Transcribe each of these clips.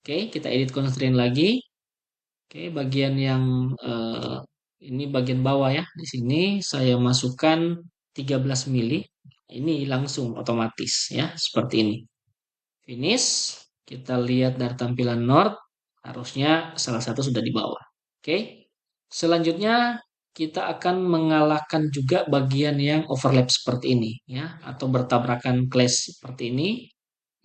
Oke, kita edit constraint lagi. Oke, bagian yang ini bagian bawah ya. Di sini saya masukkan 13 mili. Ini langsung otomatis ya, seperti ini. Finish. Kita lihat dari tampilan Nord, harusnya salah satu sudah di bawah. Oke. Selanjutnya kita akan mengalahkan juga bagian yang overlap seperti ini ya, atau bertabrakan clash seperti ini.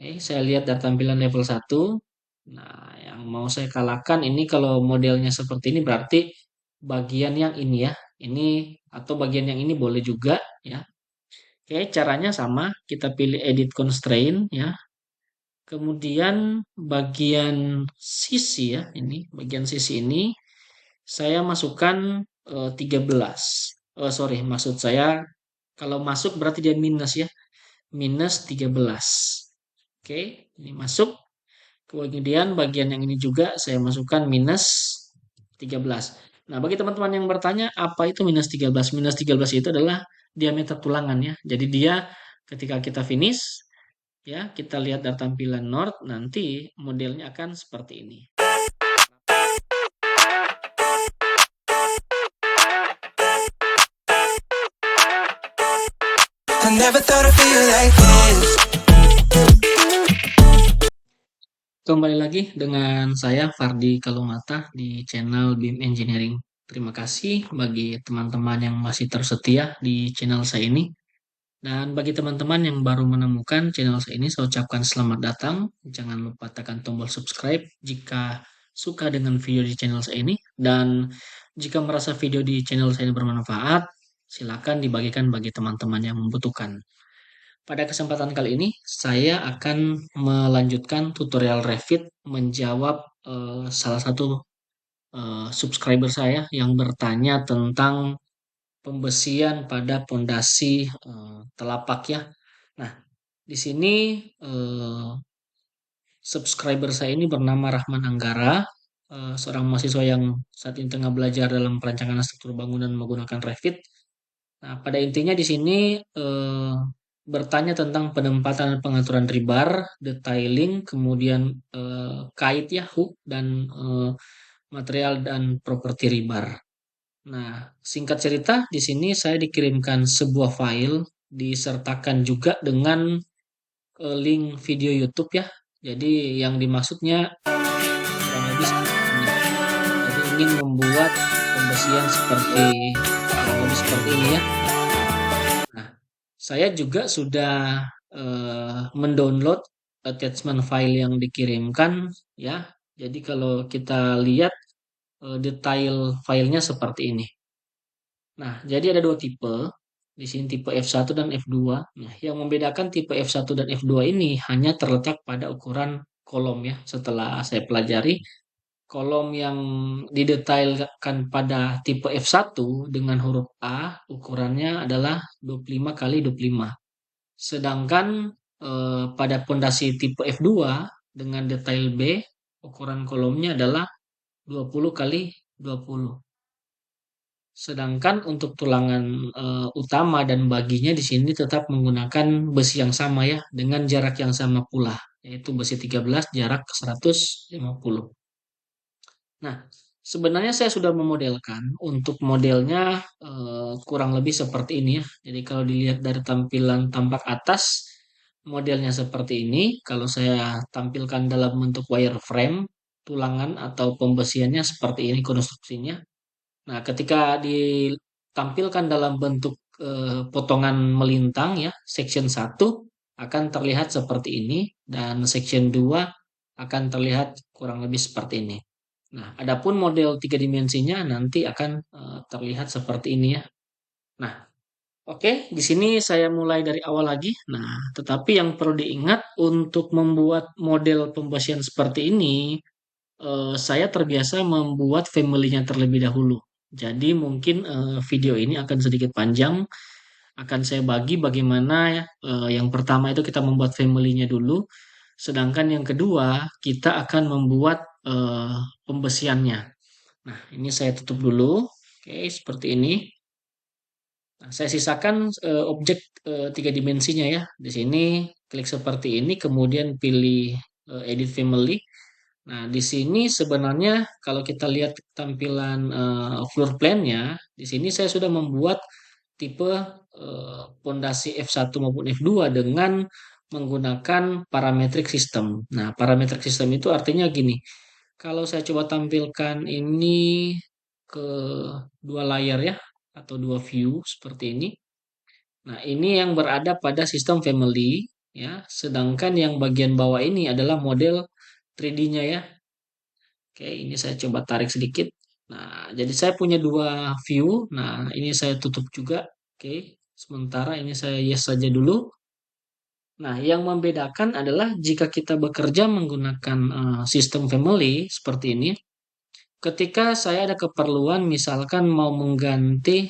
Oke, saya lihat dari tampilan level 1. Nah, yang mau saya kalahkan ini kalau modelnya seperti ini berarti bagian yang ini ya. Ini atau bagian yang ini boleh juga ya. Oke, caranya sama. Kita pilih edit constraint ya. Kemudian bagian sisi ya, ini bagian sisi ini saya masukkan 13. Sorry, maksud saya kalau masuk berarti dia minus ya. Minus 13. Oke, ini masuk. Kemudian bagian yang ini juga saya masukkan minus 13. Nah, bagi teman-teman yang bertanya apa itu minus 13? Minus 13 itu adalah diameter tulangan ya. Jadi dia ketika kita finish ya, kita lihat dari tampilan Nord, nanti modelnya akan seperti ini. I never thought I'd feel like this. Kembali lagi dengan saya Fardi Kalumata di channel BIM Engineering. Terima kasih bagi teman-teman yang masih tersetia di channel saya ini. Dan bagi teman-teman yang baru menemukan channel saya ini, saya ucapkan selamat datang. Jangan lupa tekan tombol subscribe jika suka dengan video di channel saya ini. Dan jika merasa video di channel saya ini bermanfaat, silakan dibagikan bagi teman-teman yang membutuhkan. Pada kesempatan kali ini, saya akan melanjutkan tutorial Revit menjawab salah satu subscriber saya yang bertanya tentang pembesian pada pondasi telapak ya. Nah, di sini subscriber saya ini bernama Rahman Anggara, seorang mahasiswa yang saat ini tengah belajar dalam perancangan struktur bangunan menggunakan Revit. Nah, pada intinya di sini bertanya tentang penempatan dan pengaturan rebar, detailing, kemudian kait ya, hook dan material dan properti rebar. Nah, singkat cerita, di sini saya dikirimkan sebuah file disertakan juga dengan link video YouTube ya. Jadi yang dimaksudnya kurang lebih seperti ini. Jadi ingin membuat pembesian seperti kurang lebih seperti ini ya. Nah, saya juga sudah mendownload attachment file yang dikirimkan ya. Jadi kalau kita lihat detail filenya seperti ini. Nah, jadi ada dua tipe. Di sini tipe F1 dan F2. Nah, yang membedakan tipe F1 dan F2 ini hanya terletak pada ukuran kolom ya. Setelah saya pelajari, kolom yang didetailkan pada tipe F1 dengan huruf A ukurannya adalah 25 kali 25. Sedangkan pada pondasi tipe F2 dengan detail B ukuran kolomnya adalah 20 kali 20. Sedangkan untuk tulangan utama dan baginya di sini tetap menggunakan besi yang sama ya, dengan jarak yang sama pula, yaitu besi 13 jarak 150. Nah, sebenarnya saya sudah memodelkan untuk modelnya kurang lebih seperti ini ya. Jadi kalau dilihat dari tampilan tampak atas, modelnya seperti ini. Kalau saya tampilkan dalam bentuk wireframe, tulangan atau pembesiannya seperti ini konstruksinya. Nah, ketika ditampilkan dalam bentuk potongan melintang ya, section 1 akan terlihat seperti ini dan section 2 akan terlihat kurang lebih seperti ini. Nah, adapun model tiga dimensinya nanti akan terlihat seperti ini ya. Nah, oke, di sini saya mulai dari awal lagi. Nah, tetapi yang perlu diingat untuk membuat model pembesian seperti ini, saya terbiasa membuat family-nya terlebih dahulu. Jadi mungkin video ini akan sedikit panjang. Akan saya bagi bagaimana ya. Yang pertama itu kita membuat family-nya dulu. Sedangkan yang kedua kita akan membuat pembesiannya. Nah, ini saya tutup dulu. Oke, seperti ini. Nah, saya sisakan objek tiga dimensinya ya. Di sini klik seperti ini, kemudian pilih edit family. Nah, di sini sebenarnya kalau kita lihat tampilan floor plan-nya, di sini saya sudah membuat tipe pondasi F1 maupun F2 dengan menggunakan parametric system. Nah, parametric system itu artinya gini, kalau saya coba tampilkan ini ke dua layar ya, atau dua view seperti ini. Nah, ini yang berada pada sistem family ya, sedangkan yang bagian bawah ini adalah model 3D-nya ya. Oke, ini saya coba tarik sedikit. Nah, jadi saya punya dua view. Nah, ini saya tutup juga. Oke, sementara ini saya yes saja dulu. Nah, yang membedakan adalah jika kita bekerja menggunakan sistem family seperti ini, ketika saya ada keperluan misalkan mau mengganti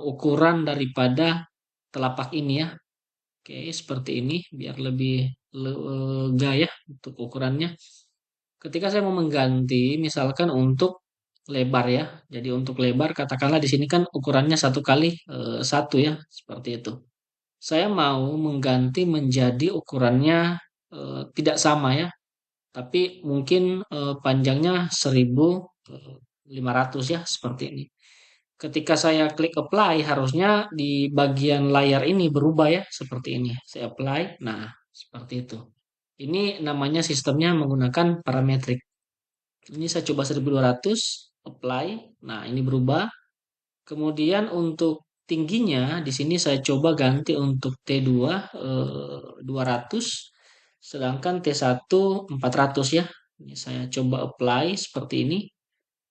ukuran daripada telapak ini ya. Oke, seperti ini biar lebih lega ya untuk ukurannya. Ketika saya mau mengganti, misalkan untuk lebar ya. Jadi untuk lebar, katakanlah di sini kan ukurannya satu kali satu ya, seperti itu. Saya mau mengganti menjadi ukurannya tidak sama ya, tapi mungkin panjangnya 1500 ya, seperti ini. Ketika saya klik apply, harusnya di bagian layar ini berubah ya, seperti ini. Saya apply, nah seperti itu. Ini namanya sistemnya menggunakan parametrik. Ini saya coba 1200, apply. Nah, ini berubah. Kemudian untuk tingginya di sini saya coba ganti untuk T2 200, sedangkan T1 400 ya. Ini saya coba apply seperti ini.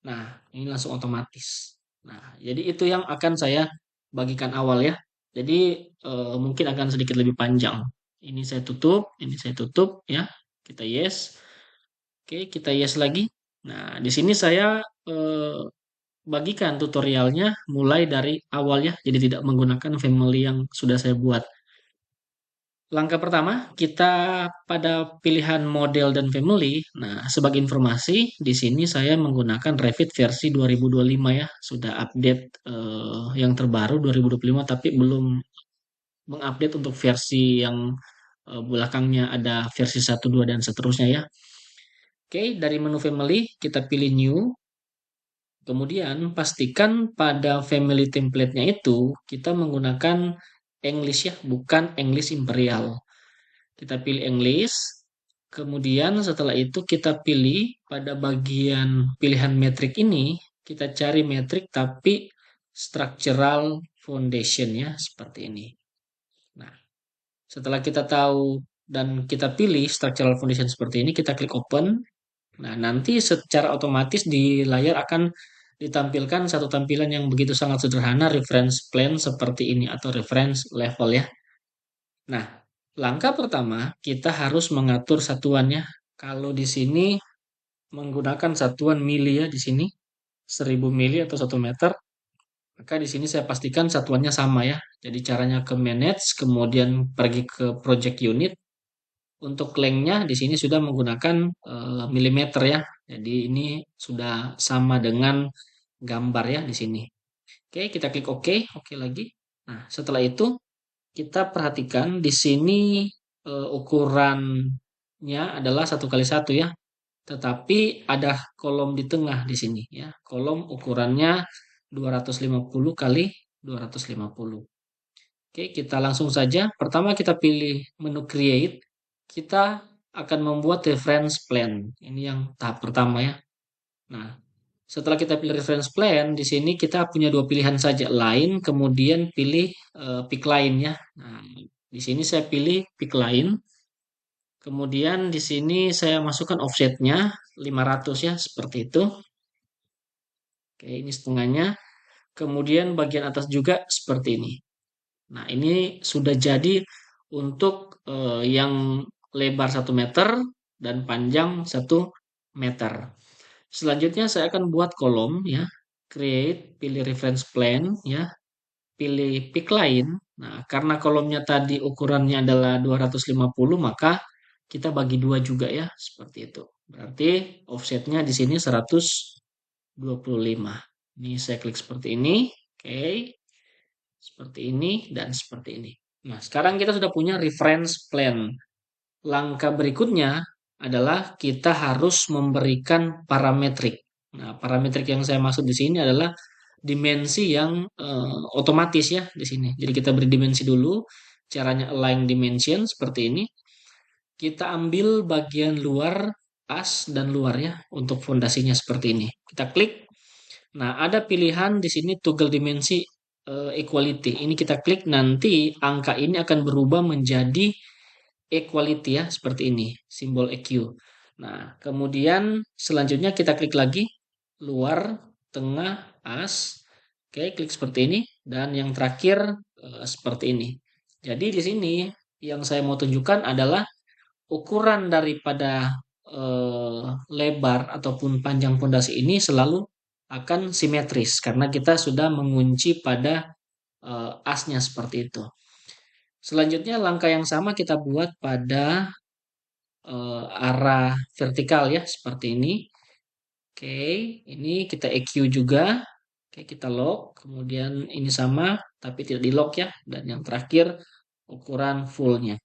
Nah, ini langsung otomatis. Nah, jadi itu yang akan saya bagikan awal ya. Jadi mungkin akan sedikit lebih panjang. Ini saya tutup ya. Kita yes. Oke, kita yes lagi. Nah, di sini saya eh, bagikan tutorialnya mulai dari awal ya, jadi tidak menggunakan family yang sudah saya buat. Langkah pertama, kita pada pilihan model dan family. Nah, sebagai informasi, di sini saya menggunakan Revit versi 2025 ya, sudah update yang terbaru 2025, tapi belum mengupdate untuk versi yang belakangnya ada versi 1, 2, dan seterusnya ya. Oke, dari menu family kita pilih new. Kemudian pastikan pada family template-nya itu kita menggunakan English ya, bukan English Imperial. Kita pilih English. Kemudian setelah itu kita pilih pada bagian pilihan metrik ini, kita cari metrik tapi structural foundation ya, seperti ini. Nah, setelah kita tahu dan kita pilih structural foundation seperti ini, kita klik open. Nah, nanti secara otomatis di layar akan ditampilkan satu tampilan yang begitu sangat sederhana, reference plane seperti ini atau reference level ya. Nah, langkah pertama kita harus mengatur satuannya. Kalau di sini menggunakan satuan mili ya di sini 1000 mili atau 1 meter, maka di sini saya pastikan satuannya sama ya. Jadi caranya ke manage, kemudian pergi ke project unit. Untuk lengthnya di sini sudah menggunakan milimeter ya. Jadi ini sudah sama dengan gambar ya di sini. Oke, kita klik OK, OK lagi. Nah, setelah itu kita perhatikan di sini ukurannya adalah 1 kali 1 ya. Tetapi ada kolom di tengah di sini ya. Kolom ukurannya 250 kali 250. Oke, kita langsung saja. Pertama kita pilih menu create. Kita akan membuat reference plan. Ini yang tahap pertama ya. Nah, setelah kita pilih reference plan, di sini kita punya dua pilihan saja, line, kemudian pilih pick line ya. Nah, di sini saya pilih pick line. Kemudian di sini saya masukkan offsetnya 500 ya, seperti itu. Oke, ini setengahnya. Kemudian bagian atas juga seperti ini. Nah, ini sudah jadi untuk yang lebar 1 meter dan panjang 1 meter. Selanjutnya saya akan buat kolom ya. Create, pilih reference plane ya. Pilih pick line. Nah, karena kolomnya tadi ukurannya adalah 250, maka kita bagi dua juga ya, seperti itu. Berarti offsetnya di sini 125. Ini saya klik seperti ini. Oke. Seperti ini dan seperti ini. Nah, sekarang kita sudah punya reference plan. Langkah berikutnya adalah kita harus memberikan parametrik. Nah, parametrik yang saya maksud di sini adalah dimensi yang otomatis ya di sini. Jadi kita beri dimensi dulu, caranya align dimension seperti ini. Kita ambil bagian luar as dan luar ya untuk fondasinya seperti ini. Kita klik. Nah, ada pilihan di sini toggle dimensi equality. Ini kita klik, nanti angka ini akan berubah menjadi equality ya, seperti ini, simbol EQ. Nah, kemudian selanjutnya kita klik lagi, luar, tengah, as. Oke, klik seperti ini. Dan yang terakhir seperti ini. Jadi di sini yang saya mau tunjukkan adalah ukuran daripada lebar ataupun panjang pondasi ini selalu akan simetris karena kita sudah mengunci pada asnya seperti itu. Selanjutnya langkah yang sama kita buat pada arah vertikal ya seperti ini. Oke, ini kita EQ juga. Oke, kita lock. Kemudian ini sama tapi tidak di lock ya. Dan yang terakhir ukuran fullnya.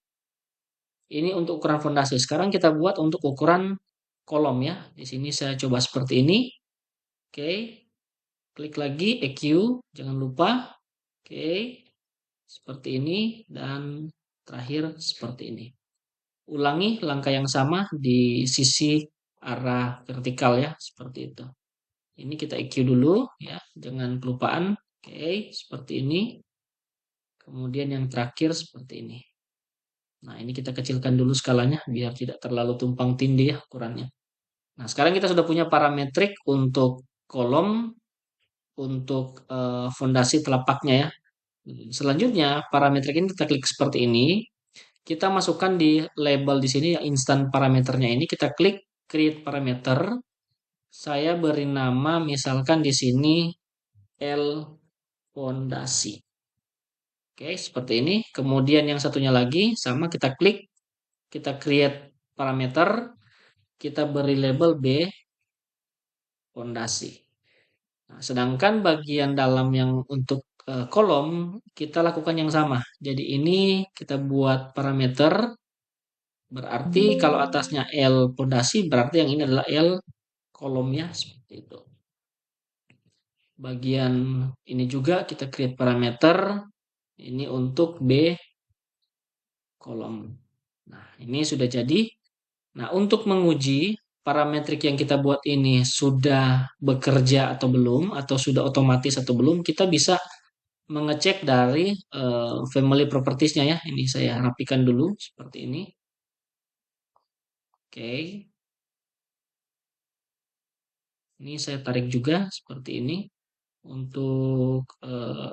Ini untuk ukuran fondasi. Sekarang kita buat untuk ukuran kolom ya. Di sini saya coba seperti ini. Oke, klik lagi EQ, jangan lupa. Oke, seperti ini dan terakhir seperti ini. Ulangi langkah yang sama di sisi arah vertikal ya, seperti itu. Ini kita EQ dulu ya, jangan kelupaan. Oke, seperti ini. Kemudian yang terakhir seperti ini. Nah, ini kita kecilkan dulu skalanya biar tidak terlalu tumpang tindih ya ukurannya. Nah, sekarang kita sudah punya parametrik untuk kolom, untuk fondasi telapaknya ya. Selanjutnya, parametrik ini kita klik seperti ini. Kita masukkan di label di sini yang instan parameternya ini. Kita klik create parameter. Saya beri nama misalkan di sini L fondasi. Oke, seperti ini. Kemudian yang satunya lagi sama kita klik, kita create parameter, kita beri label B fondasi. Nah, sedangkan bagian dalam yang untuk kolom kita lakukan yang sama. Jadi ini kita buat parameter, berarti kalau atasnya L fondasi berarti yang ini adalah L kolomnya seperti itu. Bagian ini juga kita create parameter, ini untuk B kolom. Nah, ini sudah jadi. Nah, untuk menguji parametrik yang kita buat ini sudah bekerja atau belum, atau sudah otomatis atau belum, kita bisa mengecek dari family propertiesnya ya. Ini saya rapikan dulu seperti ini. Oke. Ini saya tarik juga seperti ini. Untuk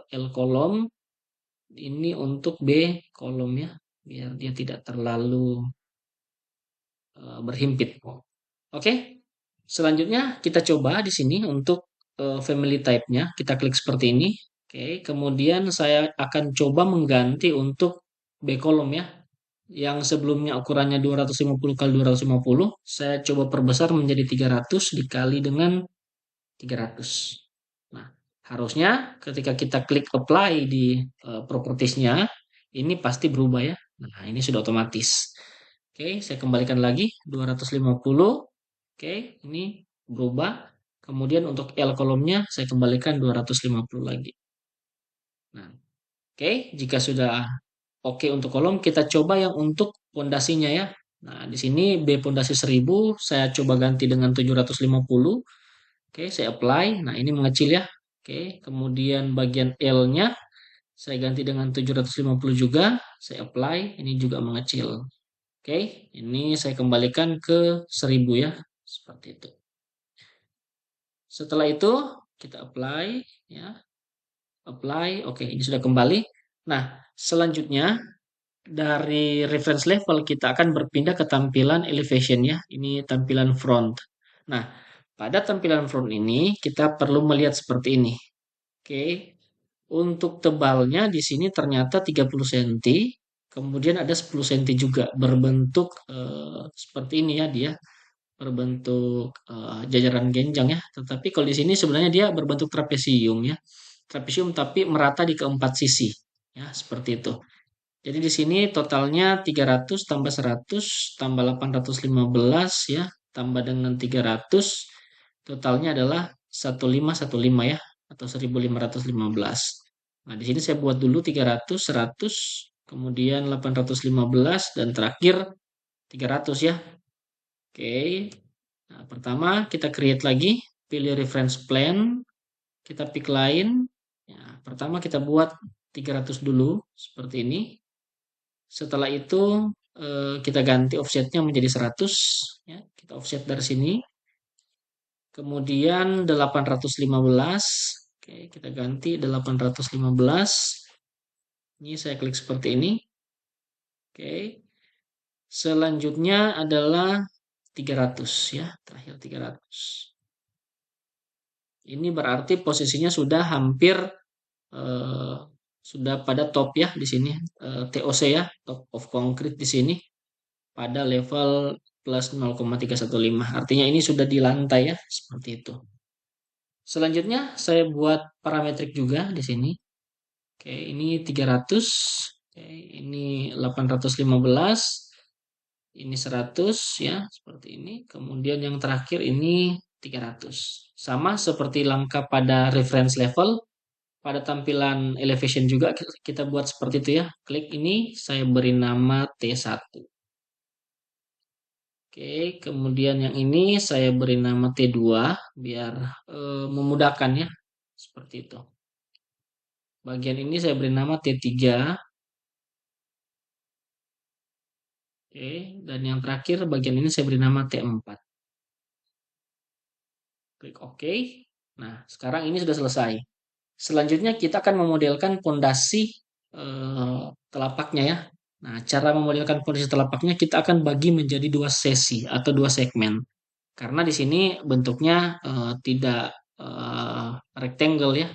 L kolom, ini untuk B kolom ya, biar dia tidak terlalu berhimpit. Oke. Selanjutnya kita coba di sini untuk family type-nya. Kita klik seperti ini. Oke, kemudian saya akan coba mengganti untuk B kolom ya. Yang sebelumnya ukurannya 250 kali 250, saya coba perbesar menjadi 300 dikali dengan 300. Nah, harusnya ketika kita klik apply di propertiesnya, ini pasti berubah ya. Nah, ini sudah otomatis. Oke, saya kembalikan lagi 250. Oke, ini berubah. Kemudian untuk L kolomnya saya kembalikan 250 lagi. Nah, oke, jika sudah oke untuk kolom, kita coba yang untuk pondasinya ya. Nah, di sini B pondasi 1000, saya coba ganti dengan 750. Oke, saya apply. Nah, ini mengecil ya. Oke, kemudian bagian L-nya saya ganti dengan 750 juga. Saya apply. Ini juga mengecil. Oke, ini saya kembalikan ke 1000 ya. Seperti itu. Setelah itu, kita apply. Ya, apply. Oke, ini sudah kembali. Nah, selanjutnya dari reference level kita akan berpindah ke tampilan elevation ya. Ini tampilan front. Nah, pada tampilan front ini kita perlu melihat seperti ini. Oke. Untuk tebalnya di sini ternyata 30 cm, kemudian ada 10 cm juga berbentuk seperti ini ya dia, berbentuk jajaran genjang ya. Tetapi kalau di sini sebenarnya dia berbentuk trapesium ya. Trapesium tapi merata di keempat sisi ya, seperti itu. Jadi di sini totalnya 300 tambah 100 tambah 815 ya, tambah dengan 300 totalnya adalah 1515 ya, atau 1515. Nah, di sini saya buat dulu 300, 100, kemudian 815 dan terakhir 300 ya. Oke. Nah, pertama kita create lagi, pilih reference plan, kita pick line. Ya, pertama kita buat 300 dulu seperti ini. Setelah itu kita ganti offsetnya menjadi 100 ya. Kita offset dari sini. Kemudian 815. Oke, kita ganti 815. Ini saya klik seperti ini. Oke. Selanjutnya adalah 300 ya, terakhir 300. Ini berarti posisinya sudah hampir eh, sudah pada top ya di sini, TOC ya, top of concrete di sini pada level plus 0,315. Artinya ini sudah di lantai ya, seperti itu. Selanjutnya saya buat parametrik juga di sini. Oke, ini 300. Oke, ini 815. Ini 100 ya, seperti ini. Kemudian yang terakhir ini 300. Sama seperti langkah pada reference level, pada tampilan elevation juga kita buat seperti itu ya. Klik ini, saya beri nama T1. Oke, kemudian yang ini saya beri nama T2 biar memudahkan ya. Seperti itu. Bagian ini saya beri nama T3. Oke, dan yang terakhir bagian ini saya beri nama T4. Klik OK. Nah, sekarang ini sudah selesai. Selanjutnya kita akan memodelkan pondasi telapaknya ya. Nah, cara memodelkan pondasi telapaknya kita akan bagi menjadi dua sesi atau dua segmen. Karena di sini bentuknya tidak rectangle ya.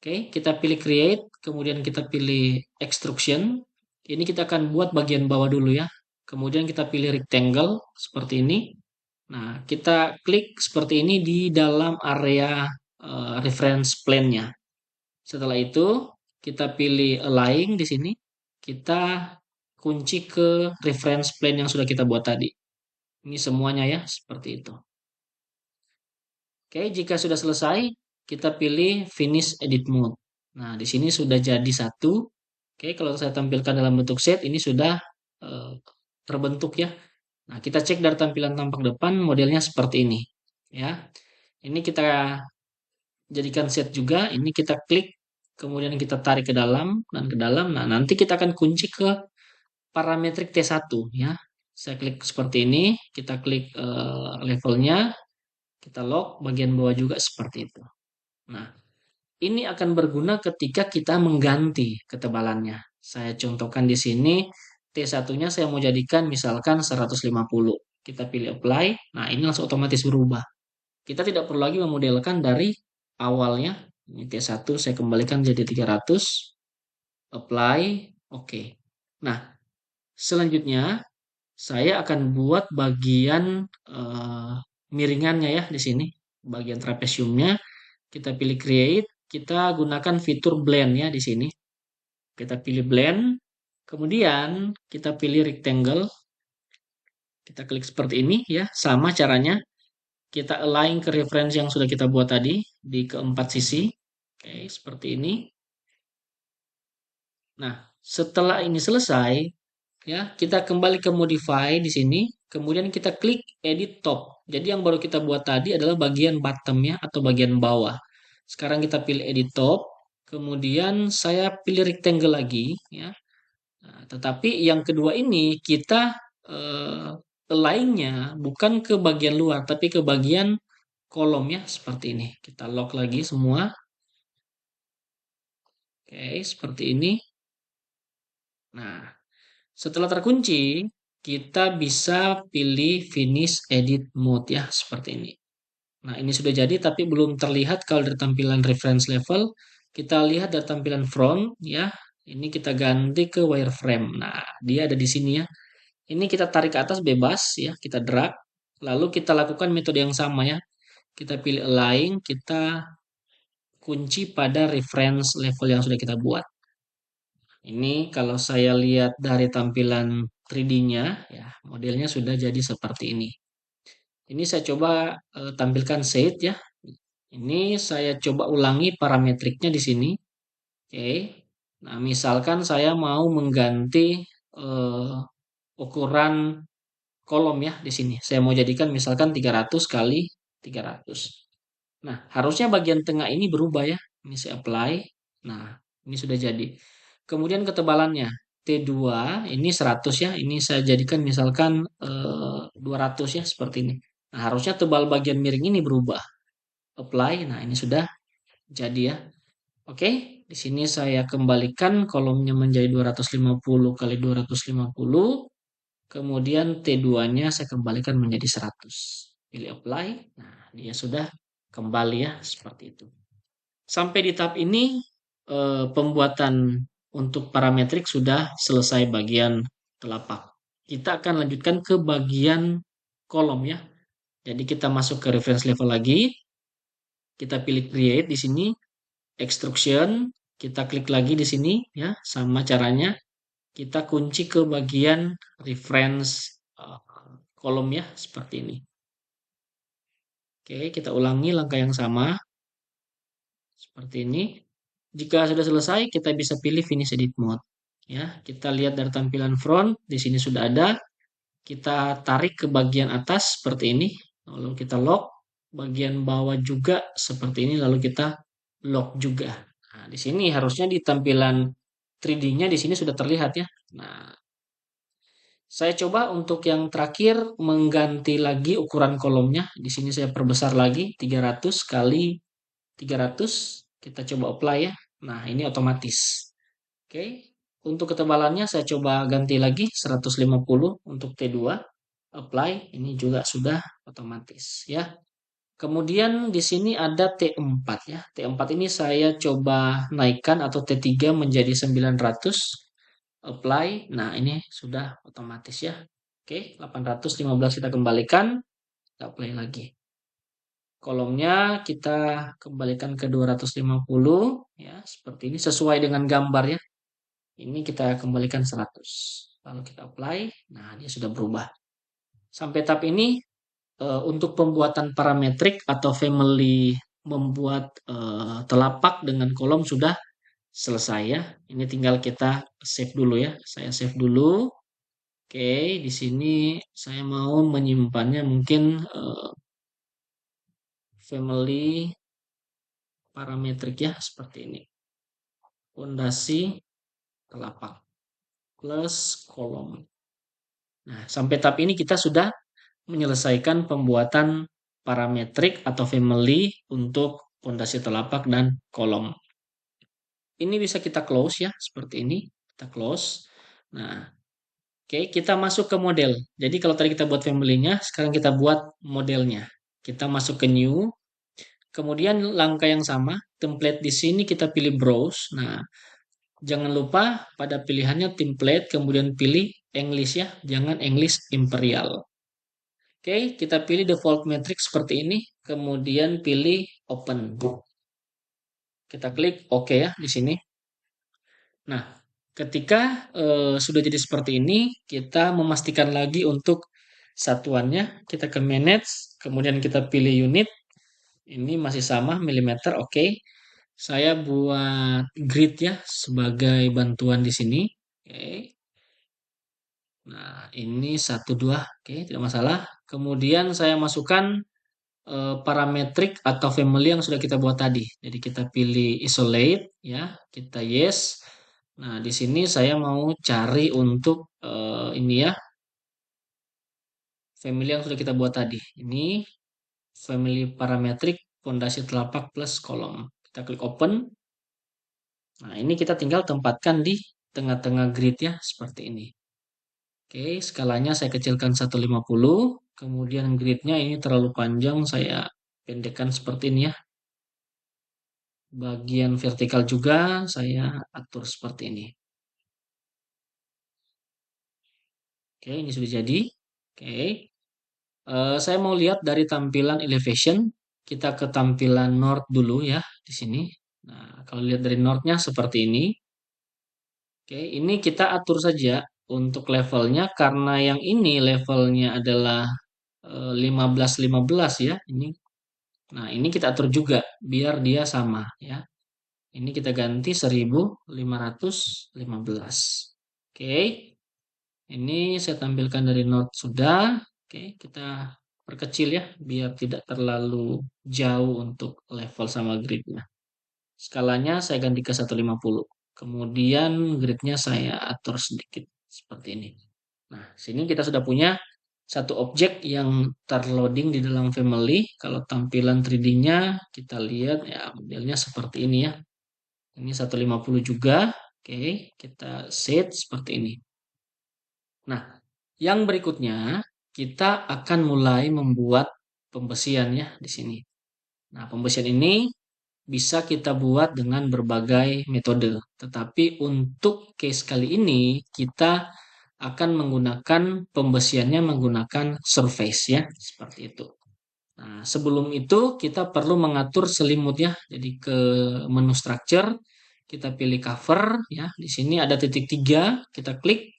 Oke, kita pilih create, kemudian kita pilih extrusion. Ini kita akan buat bagian bawah dulu ya. Kemudian kita pilih rectangle seperti ini. Nah, kita klik seperti ini di dalam area reference plane-nya. Setelah itu, kita pilih align di sini. Kita kunci ke reference plane yang sudah kita buat tadi. Ini semuanya ya, seperti itu. Oke, jika sudah selesai, kita pilih finish edit mode. Nah, di sini sudah jadi satu. Oke, kalau saya tampilkan dalam bentuk set, ini sudah terbentuk ya. Nah, kita cek dari tampilan tampak depan, modelnya seperti ini. Ya, ini kita jadikan set juga. Ini kita klik, kemudian kita tarik ke dalam dan ke dalam. Nah, nanti kita akan kunci ke parametrik T1 ya. Saya klik seperti ini, kita klik levelnya, kita lock bagian bawah juga seperti itu. Nah, ini akan berguna ketika kita mengganti ketebalannya. Saya contohkan di sini, T1-nya saya mau jadikan misalkan 150. Kita pilih apply, nah ini langsung otomatis berubah. Kita tidak perlu lagi memodelkan dari awalnya. Ini T1 saya kembalikan jadi 300, apply, oke. Nah, selanjutnya saya akan buat bagian miringannya ya di sini. Bagian trapesiumnya, kita pilih create, kita gunakan fitur blend ya di sini. Kita pilih blend, kemudian kita pilih rectangle. Kita klik seperti ini ya, sama caranya. Kita align ke reference yang sudah kita buat tadi di keempat sisi. Oke, seperti ini. Nah, setelah ini selesai, ya, kita kembali ke modify di sini, kemudian kita klik edit top. Jadi yang baru kita buat tadi adalah bagian bottom ya atau bagian bawah. Sekarang kita pilih edit top, kemudian saya pilih rectangle lagi ya. Nah, tetapi yang kedua ini kita eh, align-nya bukan ke bagian luar tapi ke bagian kolom ya seperti ini. Kita lock lagi semua. Oke, seperti ini. Nah, setelah terkunci, kita bisa pilih finish edit mode ya, seperti ini. Nah, ini sudah jadi tapi belum terlihat kalau dari tampilan reference level. Kita lihat dari tampilan front ya. Ini kita ganti ke wireframe. Nah, dia ada di sini ya. Ini kita tarik ke atas bebas ya, kita drag. Lalu kita lakukan metode yang sama ya. Kita pilih align, kita kunci pada reference level yang sudah kita buat. Ini kalau saya lihat dari tampilan 3D-nya, ya modelnya sudah jadi seperti ini. Ini saya coba tampilkan shade ya. Ini saya coba ulangi parametriknya di sini. Oke. Nah, misalkan saya mau mengganti eh, ukuran kolom ya di sini. Saya mau jadikan misalkan 300 kali 300. Nah, harusnya bagian tengah ini berubah ya. Ini saya apply. Nah, ini sudah jadi. Kemudian ketebalannya T2 ini 100 ya. Ini saya jadikan misalkan 200 ya seperti ini. Nah, harusnya tebal bagian miring ini berubah. Apply. Nah, ini sudah jadi ya. Oke, di sini saya kembalikan kolomnya menjadi 250 kali 250. Kemudian T2-nya saya kembalikan menjadi 100. Pilih apply. Nah, dia sudah kembali ya seperti itu. Sampai di tahap ini pembuatan untuk parametrik sudah selesai bagian telapak. Kita akan lanjutkan ke bagian kolom ya. Jadi kita masuk ke reference level lagi. Kita pilih create di sini, extrusion, kita klik lagi di sini ya, sama caranya. Kita kunci ke bagian reference kolom ya, seperti ini. Oke, kita ulangi langkah yang sama seperti ini. Jika sudah selesai, kita bisa pilih finish edit mode. Ya, kita lihat dari tampilan front, di sini sudah ada. Kita tarik ke bagian atas seperti ini, lalu kita lock. Bagian bawah juga seperti ini, lalu kita lock juga. Nah, di sini harusnya di tampilan 3D-nya di sini sudah terlihat ya. Nah, saya coba untuk yang terakhir mengganti lagi ukuran kolomnya. Di sini saya perbesar lagi 300 kali 300. Kita coba apply ya. Nah, ini otomatis. Oke. Untuk ketebalannya saya coba ganti lagi 150 untuk T2. Apply. Ini juga sudah otomatis ya. Kemudian di sini ada T4 ya. T4 ini saya coba naikkan atau T3 menjadi 900. Apply. Nah, ini sudah otomatis ya. Oke, 815 kita kembalikan. Kita play lagi. Kolomnya kita kembalikan ke 250 ya, seperti ini sesuai dengan gambar ya. Ini kita kembalikan 100. Lalu kita apply. Nah, dia sudah berubah. Sampai tahap ini untuk pembuatan parametrik atau family membuat telapak dengan kolom sudah selesai ya. Ini tinggal kita save dulu ya. Saya save dulu. Oke, di sini saya mau menyimpannya mungkin family parametrik ya seperti ini. Fondasi telapak plus kolom. Nah, sampai tahap ini kita sudah menyelesaikan pembuatan parametrik atau family untuk fondasi telapak dan kolom. Ini bisa kita close ya, seperti ini. Kita close. Nah, oke, kita masuk ke model. Jadi kalau tadi kita buat family-nya, sekarang kita buat modelnya. Kita masuk ke new. Kemudian langkah yang sama, template di sini kita pilih browse. Nah, jangan lupa pada pilihannya template, kemudian pilih English ya, jangan English Imperial. Oke, kita pilih default matrix seperti ini, kemudian pilih open. Kita klik OK ya di sini. Nah, ketika sudah jadi seperti ini, kita memastikan lagi untuk satuannya. Kita ke manage, kemudian kita pilih unit. Ini masih sama milimeter, oke. Saya buat grid ya sebagai bantuan di sini. Oke. Nah, ini 1 2, oke, tidak masalah. Kemudian saya masukkan parametrik atau family yang sudah kita buat tadi. Jadi kita pilih isolate ya, kita yes. Nah, di sini saya mau cari untuk ini ya, family yang sudah kita buat tadi. Ini family parametrik fondasi telapak plus kolom. Kita klik open. Nah, ini kita tinggal tempatkan di tengah-tengah grid ya, seperti ini. Oke, skalanya saya kecilkan 150. Kemudian gridnya ini terlalu panjang, saya pendekkan seperti ini ya. Bagian vertikal juga saya atur seperti ini. Oke, ini sudah jadi. Oke, saya mau lihat dari tampilan elevation. Kita ke tampilan north dulu ya, di sini. Nah, kalau lihat dari northnya seperti ini. Oke, ini kita atur saja untuk levelnya karena yang ini levelnya adalah 15-15 ya. Nah, ini kita atur juga biar dia sama ya. Ini kita ganti 1515. Oke, ini saya tampilkan dari note sudah. Oke, kita perkecil ya biar tidak terlalu jauh untuk level sama gridnya. Skalanya saya ganti ke 150. Kemudian gridnya saya atur sedikit seperti ini. Nah, sini kita sudah punya satu objek yang terloading di dalam family. Kalau tampilan 3D-nya kita lihat ya modelnya seperti ini ya. Ini 150 juga. Oke, kita set seperti ini. Nah, yang berikutnya kita akan mulai membuat pembesian ya di sini. Nah, pembesian ini bisa kita buat dengan berbagai metode. Tetapi untuk case kali ini kita akan menggunakan pembesiannya menggunakan surface ya, seperti itu. Nah, sebelum itu kita perlu mengatur selimut ya. Jadi ke menu structure, kita pilih cover ya. Di sini ada titik 3, kita klik.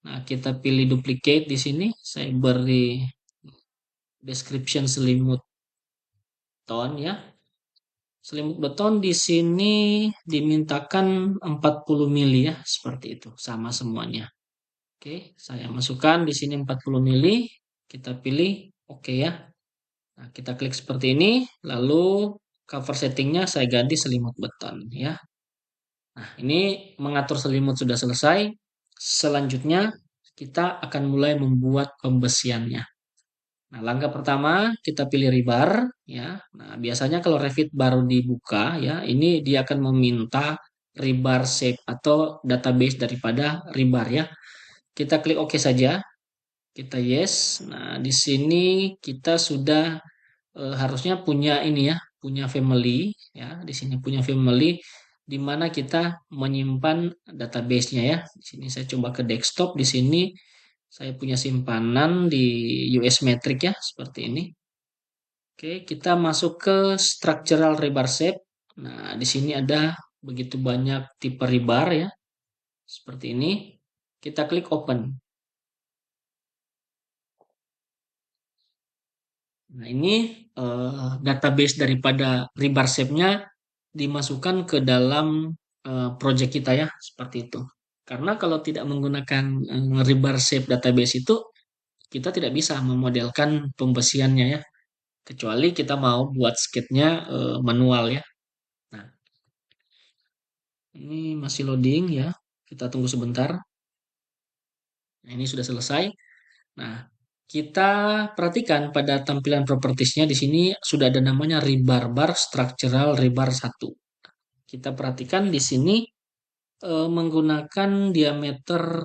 Nah, kita pilih duplicate di sini. Saya beri description selimut tone ya. Selimut beton di sini dimintakan 40 mili ya, seperti itu, sama semuanya. Oke, saya masukkan di sini 40 mili, kita pilih oke ya. Nah, kita klik seperti ini, lalu cover settingnya saya ganti selimut beton ya. Nah, ini mengatur selimut sudah selesai. Selanjutnya kita akan mulai membuat pembesiannya. Nah, langkah pertama kita pilih rebar ya. Nah, biasanya kalau Revit baru dibuka ya, ini dia akan meminta rebar shape atau database daripada rebar ya. Kita klik OK saja, kita yes. Nah, di sini kita sudah harusnya punya ini ya, punya family ya. Di sini punya family di mana kita menyimpan database-nya ya. Di sini saya coba ke desktop, di sini saya punya simpanan di US Metric ya, seperti ini. Oke, kita masuk ke structural rebar shape. Nah, di sini ada begitu banyak tipe rebar ya, seperti ini. Kita klik open. Nah, ini database daripada rebar shape-nya dimasukkan ke dalam project kita ya, seperti itu. Karena kalau tidak menggunakan rebar shape database itu, kita tidak bisa memodelkan pembesiannya ya. Kecuali kita mau buat sketnya manual ya. Nah, ini masih loading ya. Kita tunggu sebentar. Nah, ini sudah selesai. Nah, kita perhatikan pada tampilan propertiesnya di sini sudah ada namanya rebar bar structural rebar 1. Kita perhatikan di sini menggunakan diameter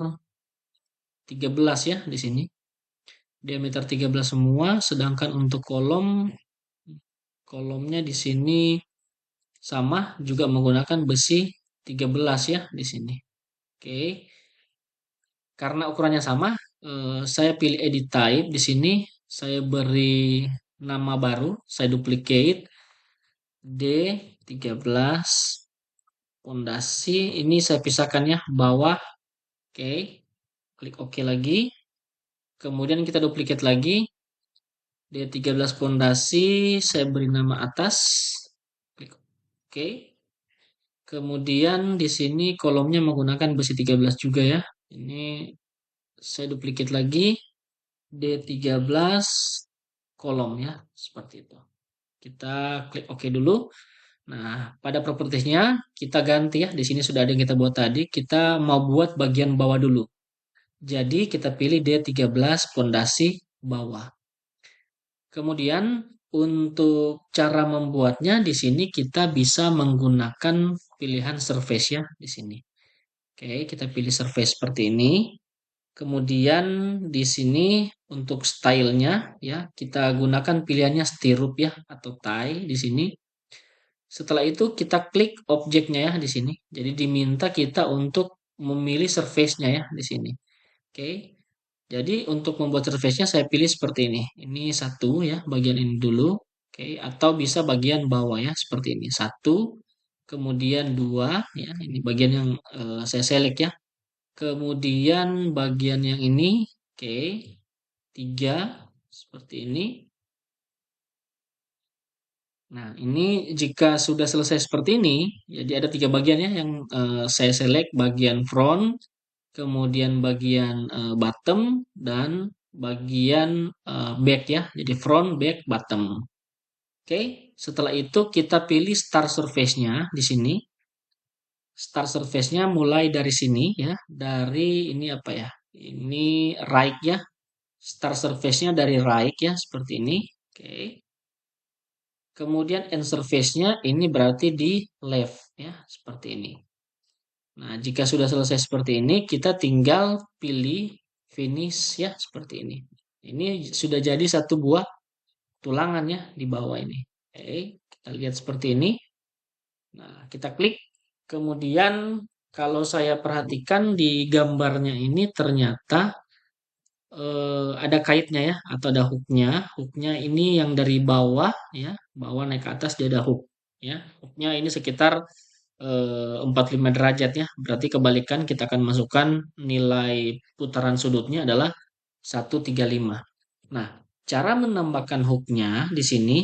13 ya di sini. Diameter 13 semua, sedangkan untuk kolomnya di sini sama juga menggunakan besi 13 ya di sini. Oke. Karena ukurannya sama, saya pilih edit type di sini, saya beri nama baru, saya duplicate D13 pondasi, ini saya pisahkan ya, bawah. Oke. Klik OK lagi. Kemudian kita duplicate lagi. D13 pondasi, saya beri nama atas. Klik OK. Kemudian di sini kolomnya menggunakan besi 13 juga ya. Ini saya duplicate lagi. D13 kolom ya, seperti itu. Kita klik OK dulu. Nah, pada propertiesnya kita ganti ya. Di sini sudah ada yang kita buat tadi. Kita mau buat bagian bawah dulu. Jadi kita pilih D13 pondasi bawah. Kemudian untuk cara membuatnya di sini kita bisa menggunakan pilihan surface ya di sini. Oke, kita pilih surface seperti ini. Kemudian di sini untuk stylenya ya kita gunakan pilihannya stirrup ya atau tie di sini. Setelah itu kita klik objeknya ya di sini. Jadi diminta kita untuk memilih surface-nya ya di sini. Oke. Jadi untuk membuat surface-nya saya pilih seperti ini. Ini satu ya, bagian ini dulu. Oke, atau bisa bagian bawah ya seperti ini. Satu. kemudian 2 ya, ini bagian yang saya select ya. Kemudian bagian yang ini, oke, 3 seperti ini. Nah, ini jika sudah selesai seperti ini, jadi ada 3 bagian ya yang saya select, bagian front, kemudian bagian bottom, dan bagian back ya. Jadi front, back, bottom. Oke, setelah itu kita pilih start surface-nya di sini. Start surface-nya mulai dari sini ya, dari ini apa ya? Ini right ya. Start surface-nya dari right ya, seperti ini. Oke. Kemudian end surface-nya ini berarti di left ya, seperti ini. Nah, jika sudah selesai seperti ini, kita tinggal pilih finish ya, seperti ini. Ini sudah jadi satu buah tulangan ya di bawah ini. Oke, kita lihat seperti ini. Nah, kita klik. Kemudian kalau saya perhatikan di gambarnya ini ternyata ada kaitnya ya atau ada hooknya. Hooknya ini yang dari bawah ya, bawah naik ke atas dia ada hook ya. Hooknya ini sekitar 45 derajat ya. Berarti kebalikan kita akan masukkan nilai putaran sudutnya adalah 135. Nah, cara menambahkan hooknya di sini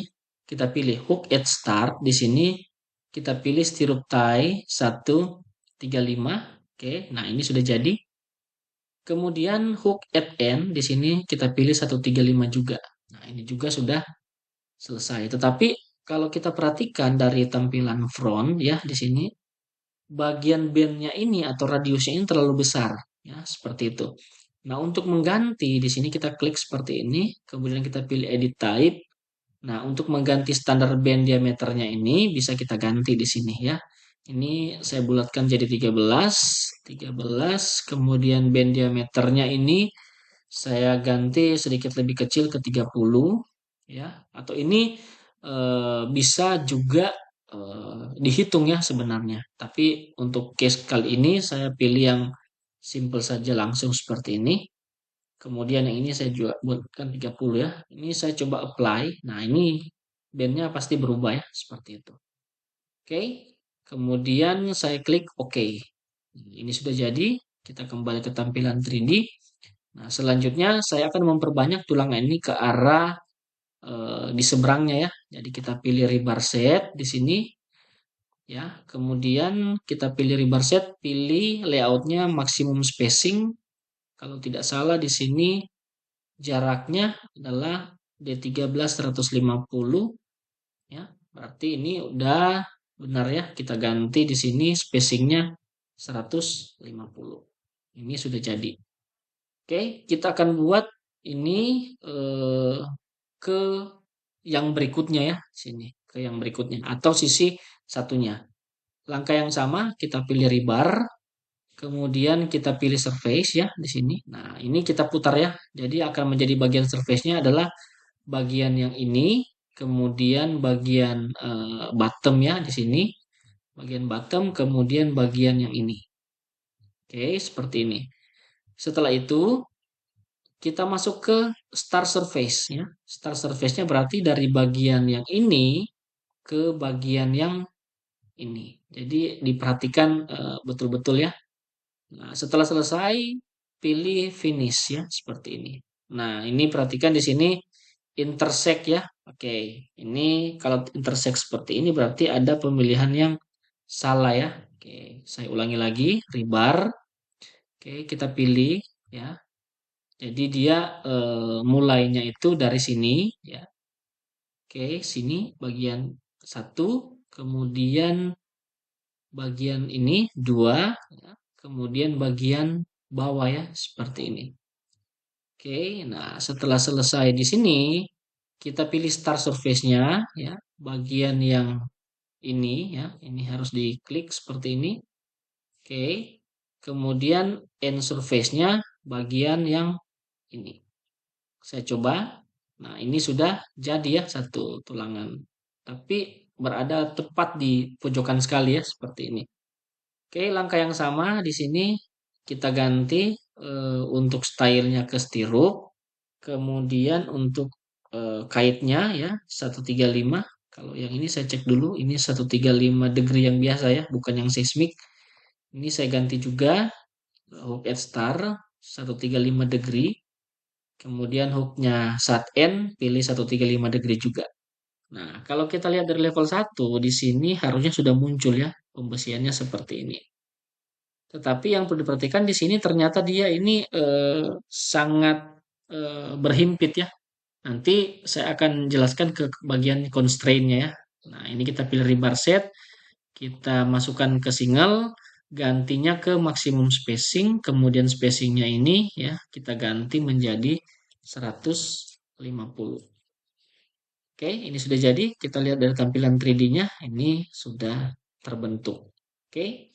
kita pilih hook at start. Di sini kita pilih stirrup tie 135. Oke, nah ini sudah jadi. Kemudian hook at end di sini kita pilih 135 juga. Nah, ini juga sudah selesai. Tetapi kalau kita perhatikan dari tampilan front ya di sini bagian bandnya ini atau radiusnya ini terlalu besar ya, seperti itu. Nah, untuk mengganti di sini kita klik seperti ini, kemudian kita pilih edit type. Nah, untuk mengganti standar band diameternya ini bisa kita ganti di sini ya. Ini saya bulatkan jadi 13, 13, kemudian band diameternya ini saya ganti sedikit lebih kecil ke 30 ya. Atau ini bisa juga dihitung ya sebenarnya. Tapi untuk case kali ini saya pilih yang simple saja langsung seperti ini. Kemudian yang ini saya juga buatkan 30 ya. Ini saya coba apply. Nah, ini bandnya pasti berubah ya seperti itu. Oke. Kemudian saya klik OK. Ini sudah jadi. Kita kembali ke tampilan 3D. Nah, selanjutnya saya akan memperbanyak tulangan ini ke arah di seberangnya ya. Jadi kita pilih rebar set di sini ya. Kemudian kita pilih rebar set, pilih layoutnya maksimum spacing. Kalau tidak salah di sini jaraknya adalah D13 150 ya. Berarti ini udah benar ya. Kita ganti di sini spacingnya 150. Ini sudah jadi. Oke, kita akan buat ini ke yang berikutnya ya, sini ke yang berikutnya atau sisi satunya. Langkah yang sama, kita pilih rebar, kemudian kita pilih surface ya di sini. Nah, ini kita putar ya. Jadi akan menjadi bagian surface-nya adalah bagian yang ini, kemudian bagian bottom ya di sini, bagian bottom, kemudian bagian yang ini. Oke, seperti ini. Setelah itu kita masuk ke star surface ya. Star surface-nya berarti dari bagian yang ini ke bagian yang ini. Jadi diperhatikan betul-betul ya. Nah, setelah selesai pilih finish ya seperti ini. Nah, ini perhatikan di sini intersect ya. Oke, ini kalau intersect seperti ini berarti ada pemilihan yang salah ya. Oke, saya ulangi lagi, rebar. Oke, kita pilih ya. Jadi dia mulainya itu dari sini ya. Oke, sini bagian satu, kemudian bagian ini dua, ya. Kemudian bagian bawah ya seperti ini. Oke, nah setelah selesai di sini kita pilih start surface-nya ya, bagian yang ini ya, ini harus diklik seperti ini. Oke, kemudian end surface-nya bagian yang ini. Saya coba. Nah, ini sudah jadi ya satu tulangan. Tapi berada tepat di pojokan sekali ya seperti ini. Oke, langkah yang sama di sini kita ganti untuk stylenya ke stirrup. Kemudian untuk kaitnya ya 135. Kalau yang ini saya cek dulu, ini 135 degree yang biasa ya, bukan yang seismik. Ini saya ganti juga hook at star 135 degree. Kemudian hooknya saat N pilih 135 degree juga. Nah, kalau kita lihat dari level 1 di sini harusnya sudah muncul ya pembesiannya seperti ini. Tetapi yang perlu diperhatikan di sini ternyata dia ini sangat berhimpit ya. Nanti saya akan jelaskan ke bagian constraint-nya ya. Nah, ini kita pilih rebar set, kita masukkan ke single, gantinya ke maksimum spacing, kemudian spacingnya ini ya kita ganti menjadi 150. Oke, ini sudah jadi. Kita lihat dari tampilan 3D-nya, ini sudah terbentuk. Oke,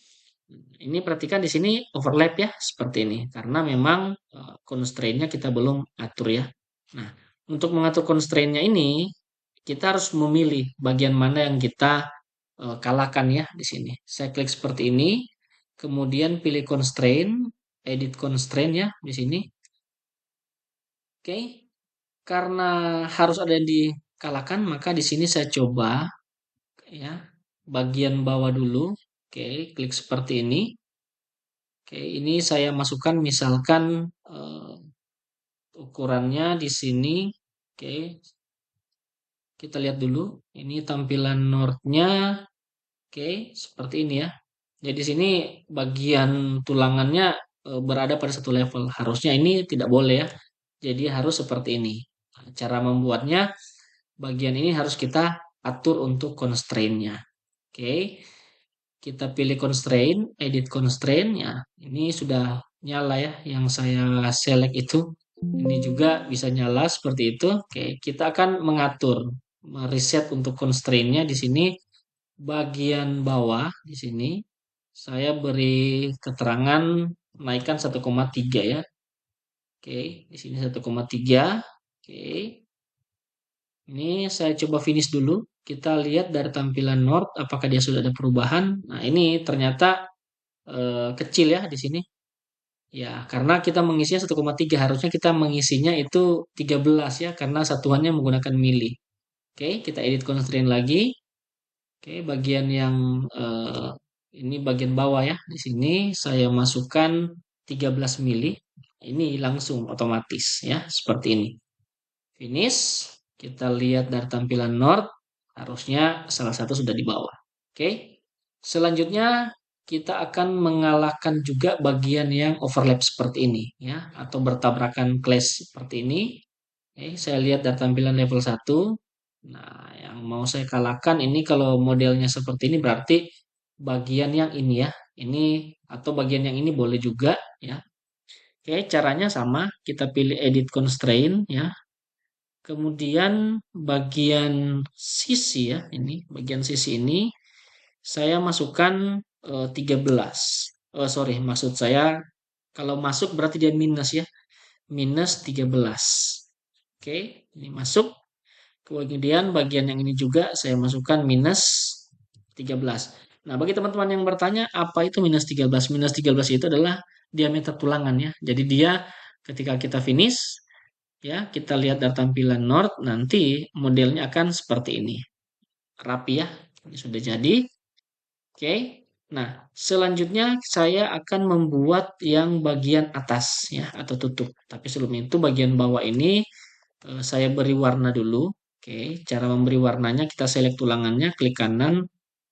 ini perhatikan di sini overlap ya, seperti ini. Karena memang constraint-nya kita belum atur ya. Nah, untuk mengatur constraint-nya ini, kita harus memilih bagian mana yang kita kalahkan ya di sini. Saya klik seperti ini, kemudian pilih constraint, edit constraint ya di sini. Oke, karena harus ada yang dikalahkan, maka di sini saya coba ya bagian bawah dulu. Oke, klik seperti ini. Oke, ini saya masukkan misalkan ukurannya di sini. Oke, kita lihat dulu. Ini tampilan northnya. Oke, seperti ini ya. Jadi di sini bagian tulangannya berada pada satu level. Harusnya ini tidak boleh ya. Jadi harus seperti ini. Nah, cara membuatnya bagian ini harus kita atur untuk constraint-nya. Oke, kita pilih constraint, edit constraint ya. Ini sudah nyala ya yang saya select itu. Ini juga bisa nyala seperti itu. Oke, kita akan mengatur, mereset untuk constraint-nya di sini bagian bawah di sini saya beri keterangan naikkan 1,3 ya. Oke, di sini 1,3. Oke. Ini saya coba finish dulu. Kita lihat dari tampilan Nord apakah dia sudah ada perubahan. Nah, ini ternyata kecil ya di sini. Ya, karena kita mengisinya 1,3 harusnya kita mengisinya itu 13 ya karena satuannya menggunakan mili. Oke, kita edit constraint lagi. Oke, bagian yang ini bagian bawah ya. Di sini saya masukkan 13 mili. Ini langsung otomatis ya, seperti ini. Finish. Kita lihat dari tampilan Nord, harusnya salah satu sudah di bawah. Oke. Selanjutnya kita akan mengalahkan juga bagian yang overlap seperti ini ya atau bertabrakan clash seperti ini. Oke, saya lihat dari tampilan level 1. Nah, yang mau saya kalahkan ini kalau modelnya seperti ini berarti bagian yang ini ya. Ini atau bagian yang ini boleh juga ya. Oke, caranya sama. Kita pilih edit constraint ya. Kemudian bagian sisi ya, ini bagian sisi ini saya masukkan 13. Sorry, maksud saya kalau masuk berarti dia minus ya. Minus 13. Oke, ini masuk. Kemudian bagian yang ini juga saya masukkan minus 13. Nah, bagi teman-teman yang bertanya, apa itu minus 13? Minus 13 itu adalah diameter tulangan ya. Jadi dia ketika kita finish, ya kita lihat dari tampilan Nord, nanti modelnya akan seperti ini. Rapi ya, ini sudah jadi. Oke, nah selanjutnya saya akan membuat yang bagian atas ya, atau tutup. Tapi sebelum itu bagian bawah ini saya beri warna dulu. Oke, cara memberi warnanya kita select tulangannya, klik kanan,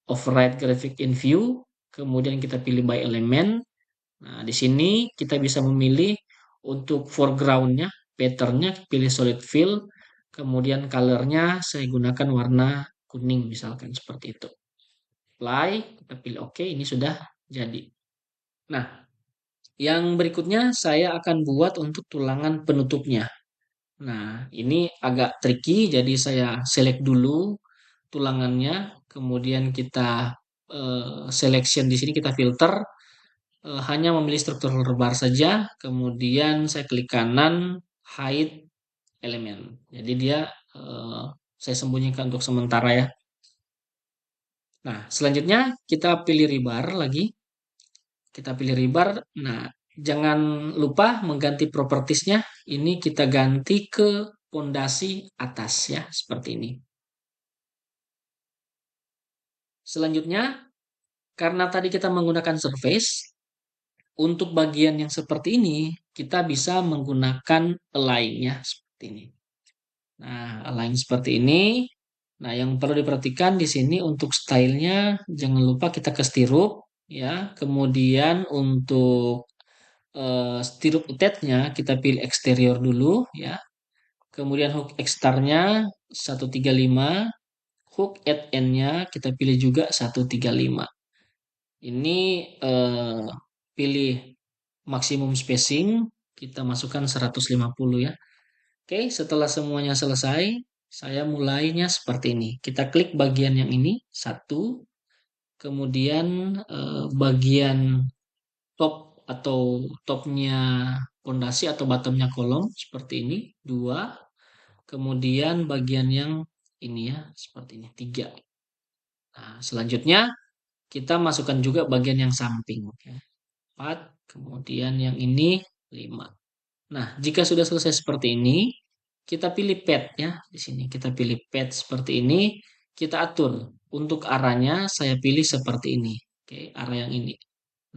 override graphic in view, kemudian kita pilih by element. Nah, di sini kita bisa memilih untuk foregroundnya, patternnya, pilih solid fill, kemudian colornya saya gunakan warna kuning misalkan seperti itu. Apply, kita pilih OK, ini sudah jadi. Nah, yang berikutnya saya akan buat untuk tulangan penutupnya. Nah, ini agak tricky, jadi saya select dulu tulangannya, kemudian kita selection di sini kita filter, hanya memilih struktur bar saja, kemudian saya klik kanan, hide elemen. Jadi dia saya sembunyikan untuk sementara ya. Nah, selanjutnya kita pilih rebar lagi. Kita pilih rebar. Nah, jangan lupa mengganti propertiesnya. Ini kita ganti ke pondasi atas ya, seperti ini. Selanjutnya, karena tadi kita menggunakan surface, untuk bagian yang seperti ini, kita bisa menggunakan align ya, seperti ini. Nah, align seperti ini. Nah, yang perlu diperhatikan di sini untuk stylenya, jangan lupa kita ke stirrup ya. Kemudian untuk stirrup attach-nya kita pilih eksterior dulu ya. Kemudian hook externnya 135, hook at end-nya kita pilih juga 135. Ini pilih maksimum spacing, kita masukkan 150 ya. Oke, setelah semuanya selesai, saya mulainya seperti ini. Kita klik bagian yang ini, satu, kemudian bagian top atau topnya pondasi atau bottomnya kolom seperti ini, dua, kemudian bagian yang ini ya, seperti ini, tiga. Nah, selanjutnya kita masukkan juga bagian yang samping, ya. 4, kemudian yang ini 5. Nah, jika sudah selesai seperti ini, kita pilih pad ya. Di sini kita pilih pad seperti ini, kita atur. Untuk arahnya saya pilih seperti ini. Oke, arah yang ini.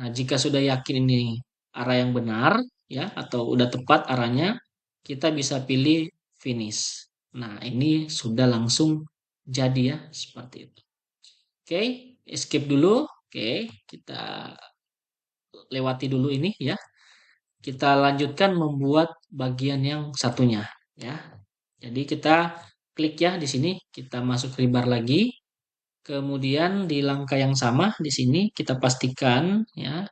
Nah, jika sudah yakin ini arah yang benar ya atau udah tepat arahnya, kita bisa pilih finish. Nah, ini sudah langsung jadi ya seperti itu. Oke, escape dulu. Oke, kita lewati dulu ini ya. Kita lanjutkan membuat bagian yang satunya ya. Jadi kita klik ya di sini, kita masuk rebar lagi. Kemudian di langkah yang sama di sini kita pastikan ya,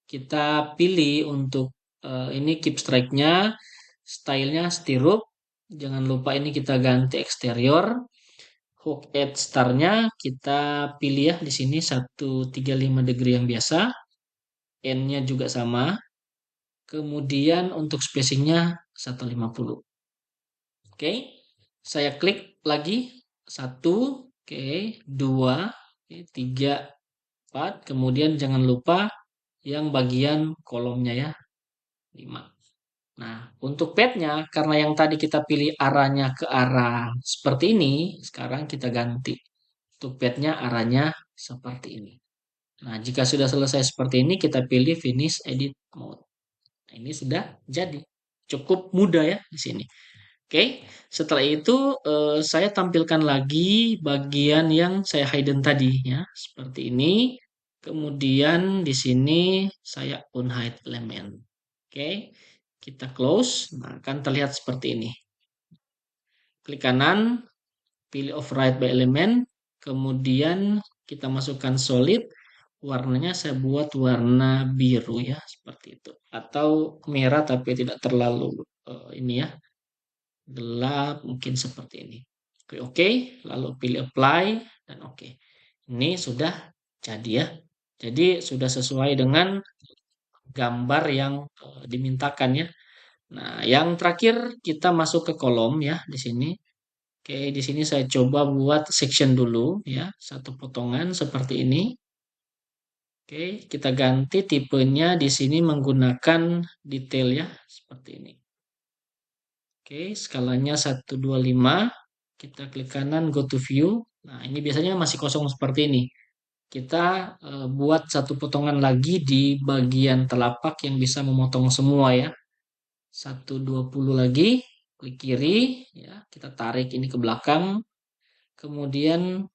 kita pilih untuk ini keep strike-nya, stylenya stirrup. Jangan lupa ini kita ganti eksterior. Hook edge star-nya kita pilih ya di sini 135 degree yang biasa. N-nya juga sama. Kemudian untuk spacingnya 150. Oke, saya klik lagi. Satu, oke, dua, oke, tiga, empat. Kemudian jangan lupa yang bagian kolomnya ya, 5. Nah, untuk padnya, karena yang tadi kita pilih arahnya ke arah seperti ini, sekarang kita ganti. Untuk padnya arahnya seperti ini. Nah, jika sudah selesai seperti ini, kita pilih finish edit mode. Nah, ini sudah jadi. Cukup mudah ya di sini. Oke, setelah itu saya tampilkan lagi bagian yang saya hidden tadi ya, seperti ini. Kemudian di sini saya unhide element. Oke, kita close. Nah, akan terlihat seperti ini. Klik kanan, pilih override by element, kemudian kita masukkan solid. Warnanya saya buat warna biru ya, seperti itu. Atau merah tapi tidak terlalu ini ya, gelap mungkin seperti ini. Klik OK, lalu pilih apply dan OK. Ini sudah jadi ya. Jadi sudah sesuai dengan gambar yang dimintakan ya. Nah, yang terakhir kita masuk ke kolom ya di sini. Oke, di sini saya coba buat section dulu ya, satu potongan seperti ini. Oke, kita ganti tipenya di sini menggunakan detail ya, seperti ini. Oke, skalanya 125. Kita klik kanan, go to view. Nah, ini biasanya masih kosong seperti ini. Kita buat satu potongan lagi di bagian telapak yang bisa memotong semua ya. 120 lagi, klik kiri, ya. Kita tarik ini ke belakang. Kemudian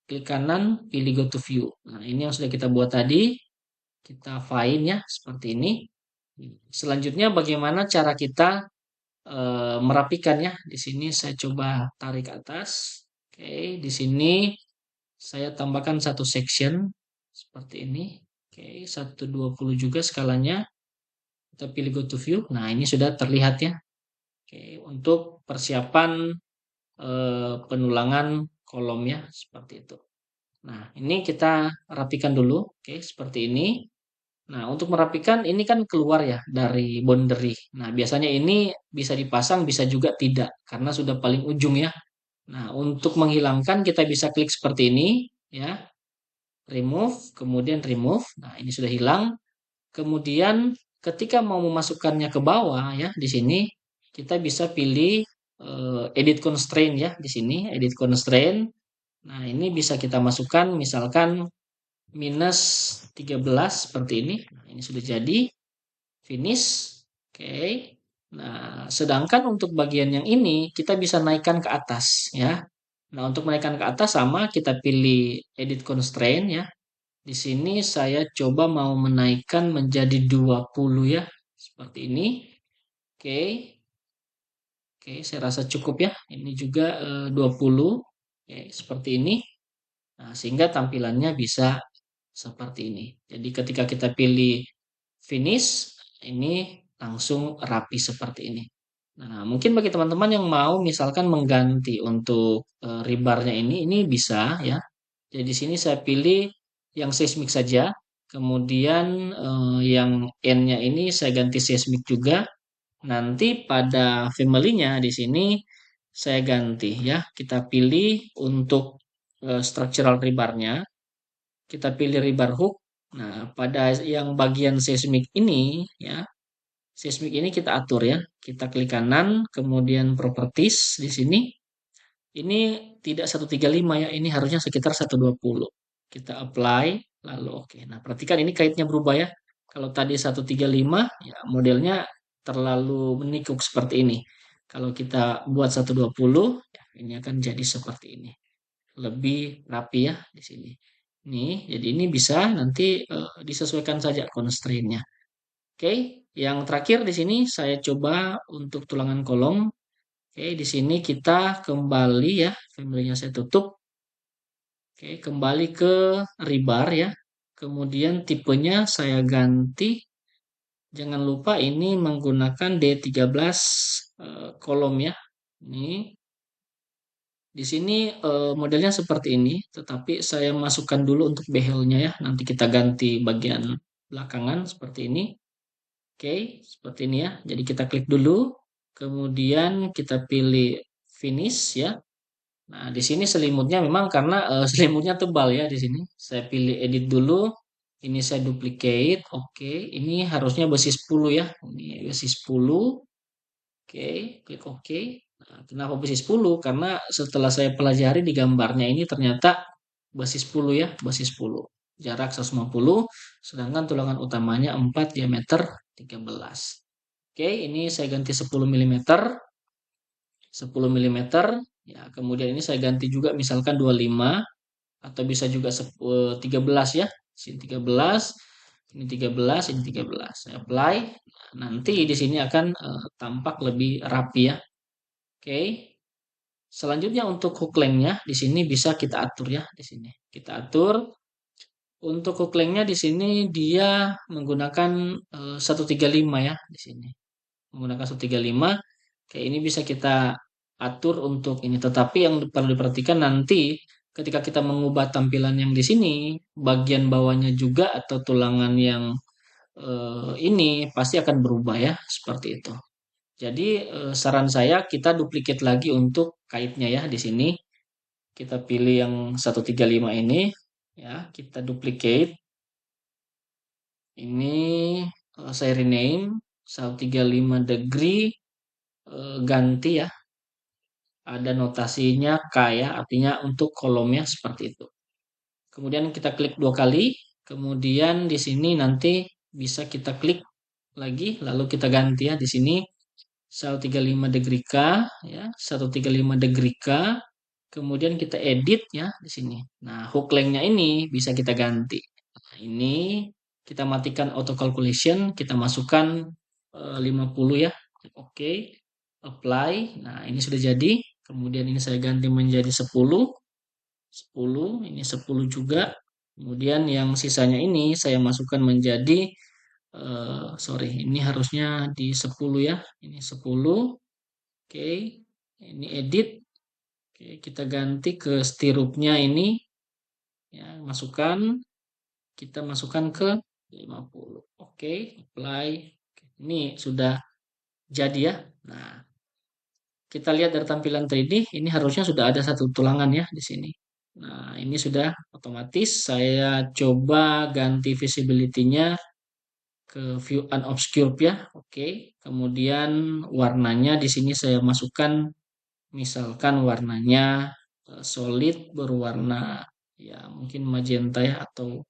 klik kanan, pilih go to view. Nah, ini yang sudah kita buat tadi. Kita find ya, seperti ini. Selanjutnya bagaimana cara kita merapikan ya. Di sini saya coba tarik ke atas. Oke, di sini saya tambahkan satu section seperti ini. Oke, 120 juga skalanya. Kita pilih go to view. Nah, ini sudah terlihat ya. Oke, untuk persiapan penulangan kolom ya, seperti itu. Nah, ini kita rapikan dulu. Oke, seperti ini. Nah, untuk merapikan ini kan keluar ya dari boundary. Nah, biasanya ini bisa dipasang, bisa juga tidak karena sudah paling ujung ya. Nah, untuk menghilangkan kita bisa klik seperti ini ya. Remove, kemudian remove. Nah, ini sudah hilang. Kemudian ketika mau memasukkannya ke bawah ya, di sini kita bisa pilih edit constraint ya, di sini edit constraint. Nah, ini bisa kita masukkan misalkan minus 13 seperti ini. Nah, ini sudah jadi finish. Oke. Nah, sedangkan untuk bagian yang ini kita bisa naikkan ke atas ya. Nah, untuk menaikkan ke atas sama kita pilih edit constraint ya. Di sini saya coba mau menaikkan menjadi 20 ya. Seperti ini. Oke. Oke, saya rasa cukup ya. Ini juga 20. Oke, seperti ini. Nah, sehingga tampilannya bisa seperti ini. Jadi ketika kita pilih finish, ini langsung rapi seperti ini. Nah, mungkin bagi teman-teman yang mau misalkan mengganti untuk rebarnya ini bisa ya. Jadi di sini saya pilih yang seismik saja. Kemudian yang N-nya ini saya ganti seismik juga. Nanti pada family-nya di sini saya ganti ya. Kita pilih untuk structural rebar-nya, kita pilih rebar hook. Nah, pada yang bagian seismik ini ya, seismik ini kita atur ya. Kita klik kanan, kemudian properties di sini. Ini tidak 135 ya, ini harusnya sekitar 120. Kita apply, lalu oke. Nah, perhatikan ini kaitnya berubah ya. Kalau tadi 135, ya modelnya terlalu menikuk seperti ini. Kalau kita buat 120, ya, ini akan jadi seperti ini. Lebih rapi ya di sini. Nih, jadi ini bisa nanti disesuaikan saja constraint-nya. Oke, yang terakhir di sini saya coba untuk tulangan kolom. Oke, di sini kita kembali ya, family-nya saya tutup. Oke, kembali ke rebar ya. Kemudian tipenya saya ganti. Jangan lupa ini menggunakan D13 kolom ya. Ini di sini modelnya seperti ini, tetapi saya masukkan dulu untuk behelnya ya. Nanti kita ganti bagian belakangan seperti ini. Oke, seperti ini ya. Jadi kita klik dulu, kemudian kita pilih finish ya. Nah, di sini selimutnya memang karena selimutnya tebal ya di sini. Saya pilih edit dulu. Ini saya duplicate. Oke, ini harusnya besi 10 ya. Ini besi 10. Oke, klik OK. Nah, kenapa besi 10? Karena setelah saya pelajari di gambarnya ini ternyata besi 10 ya, besi 10. Jarak 150, sedangkan tulangan utamanya 4, diameter 13. Oke, ini saya ganti 10 mm. 10 mm. Ya, kemudian ini saya ganti juga misalkan 25 atau bisa juga 13 ya. Sini 13, ini 13, ini 13. Saya apply. Nanti di sini akan tampak lebih rapi ya. Oke. Selanjutnya untuk hook length-nya di sini bisa kita atur ya di sini. Kita atur untuk hook length-nya di sini dia menggunakan 135 ya di sini. Menggunakan 135. Kayak ini bisa kita atur untuk ini. Tetapi yang perlu diperhatikan nanti ketika kita mengubah tampilan yang di sini, bagian bawahnya juga atau tulangan yang ini pasti akan berubah ya, seperti itu. Jadi saran saya kita duplicate lagi untuk kaitnya ya di sini. Kita pilih yang 135 ini ya, kita duplicate. Ini saya rename 135 degree, ganti ya, ada notasinya K ya, artinya untuk kolomnya seperti itu. Kemudian kita klik dua kali, kemudian di sini nanti bisa kita klik lagi, lalu kita ganti ya di sini 135 degree K ya, 135 degree K. Kemudian kita edit ya di sini. Nah, hook length-nya ini bisa kita ganti. Nah, ini kita matikan auto calculation, kita masukkan 50 ya. Oke, apply. Nah, ini sudah jadi. Kemudian ini saya ganti menjadi 10. 10, ini 10 juga. Kemudian yang sisanya ini saya masukkan menjadi sorry, ini harusnya di 10 ya. Ini 10. Oke, ini edit. Oke, kita ganti ke stirupnya ini ya, kita masukkan ke 50. Oke, apply. Ini sudah jadi ya. Nah, kita lihat dari tampilan 3D, ini harusnya sudah ada satu tulangan ya di sini. Nah, ini sudah otomatis. Saya coba ganti visibility-nya ke view unobscured ya. Oke, kemudian warnanya di sini saya masukkan misalkan warnanya solid berwarna ya mungkin magenta ya atau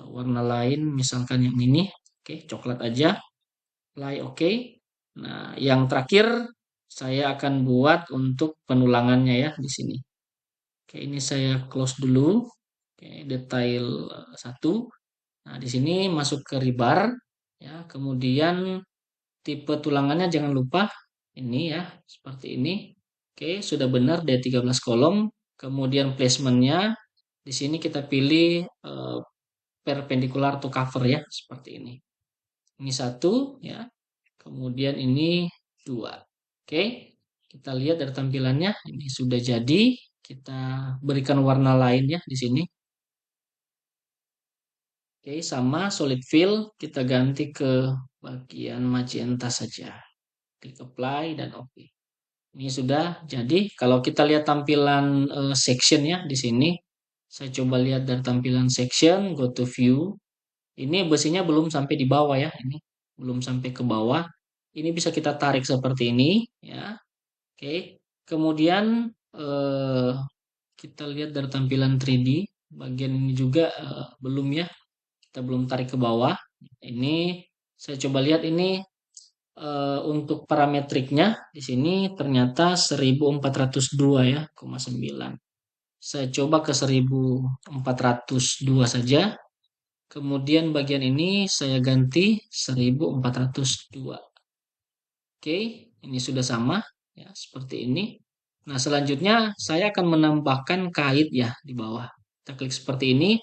warna lain misalkan yang ini. Oke, coklat aja. Apply oke. Nah, yang terakhir saya akan buat untuk penulangannya ya di sini. Oke, ini saya close dulu. Oke, detail 1. Nah, di sini masuk ke rebar ya. Kemudian tipe tulangannya jangan lupa ini ya, seperti ini. Oke, sudah benar D13 kolom. Kemudian placementnya di sini kita pilih perpendicular to cover ya, seperti ini. Ini 1 ya. Kemudian ini 2. Oke, kita lihat dari tampilannya ini sudah jadi. Kita berikan warna lain ya di sini. Oke, sama solid fill kita ganti ke bagian magenta saja. Klik apply dan oke. Ini sudah jadi. Kalau kita lihat tampilan section ya di sini, saya coba lihat dari tampilan section, go to view. Ini besinya belum sampai di bawah ya, ini belum sampai ke bawah. Ini bisa kita tarik seperti ini ya. Oke. Kemudian eh, kita lihat dari tampilan 3D, bagian ini juga belum ya. Kita belum tarik ke bawah. Ini saya coba lihat ini untuk parametriknya di sini ternyata 1402 ya, 9. Saya coba ke 1402 saja. Kemudian bagian ini saya ganti 1402. Oke, ini sudah sama ya, seperti ini. Nah, selanjutnya saya akan menambahkan kait ya di bawah. Kita klik seperti ini.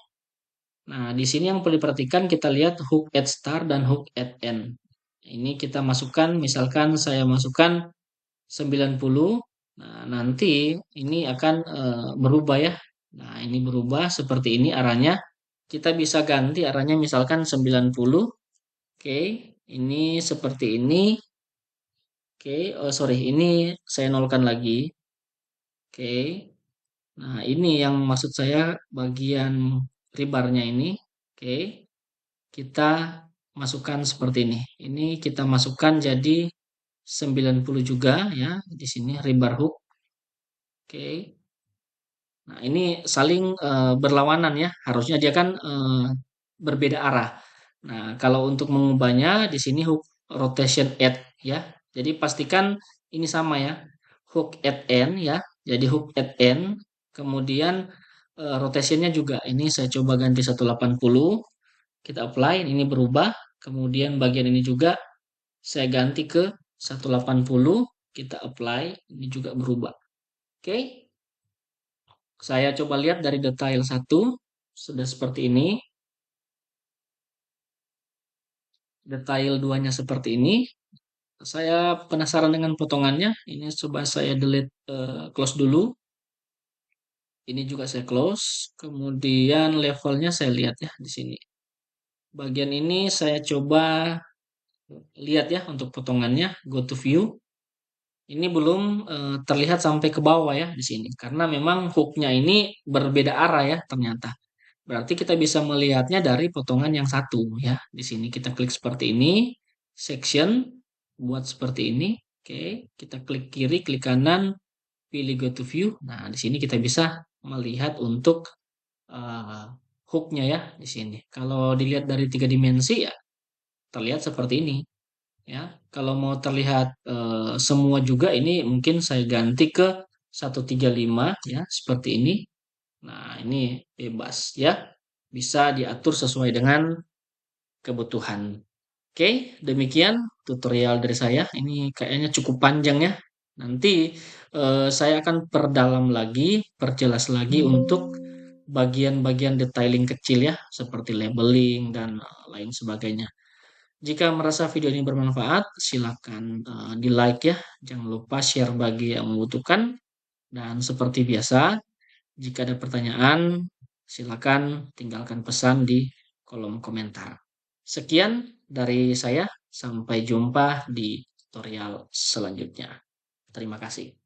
Nah, di sini yang perlu diperhatikan kita lihat hook at start dan hook at end. Ini kita masukkan, misalkan saya masukkan 90. Nah, nanti ini akan berubah ya. Nah, ini berubah seperti ini arahnya. Kita bisa ganti arahnya misalkan 90. Oke, ini seperti ini. Oke, oh sorry, ini saya nolkan lagi. Oke, nah ini yang maksud saya bagian rebarnya ini. Oke, kita masukkan seperti ini. Ini kita masukkan jadi 90 juga ya di sini rebar hook. Oke. Nah, ini saling berlawanan ya. Harusnya dia kan berbeda arah. Nah, kalau untuk mengubahnya di sini hook rotation at ya. Jadi pastikan ini sama ya. Hook at end ya. Jadi hook at end. Kemudian rotationnya juga. Ini saya coba ganti 180. Kita apply. Ini berubah. Kemudian bagian ini juga saya ganti ke 180. Kita apply. Ini juga berubah. Oke. Saya coba lihat dari detail 1. Sudah seperti ini. Detail 2-nya seperti ini. Saya penasaran dengan potongannya. Ini coba saya delete, close dulu. Ini juga saya close. Kemudian levelnya saya lihat ya di sini. Bagian ini saya coba lihat ya untuk potongannya. Go to view. Ini belum terlihat sampai ke bawah ya di sini. Karena memang hooknya ini berbeda arah ya ternyata. Berarti kita bisa melihatnya dari potongan yang satu ya. Di sini kita klik seperti ini, section, buat seperti ini. Oke, kita klik kiri, klik kanan, pilih go to view. Nah, di sini kita bisa melihat untuk uh, hooknya ya di sini. Kalau dilihat dari 3 dimensi ya terlihat seperti ini ya. Kalau mau terlihat semua juga ini mungkin saya ganti ke 135 ya seperti ini. Nah, ini bebas ya. Bisa diatur sesuai dengan kebutuhan. Oke, demikian tutorial dari saya. Ini kayaknya cukup panjang ya. Nanti saya akan perdalam lagi, perjelas lagi untuk bagian-bagian detailing kecil ya, seperti labeling dan lain sebagainya. Jika merasa video ini bermanfaat, silakan di-like ya. Jangan lupa share bagi yang membutuhkan. Dan seperti biasa, jika ada pertanyaan, silakan tinggalkan pesan di kolom komentar. Sekian dari saya, sampai jumpa di tutorial selanjutnya. Terima kasih.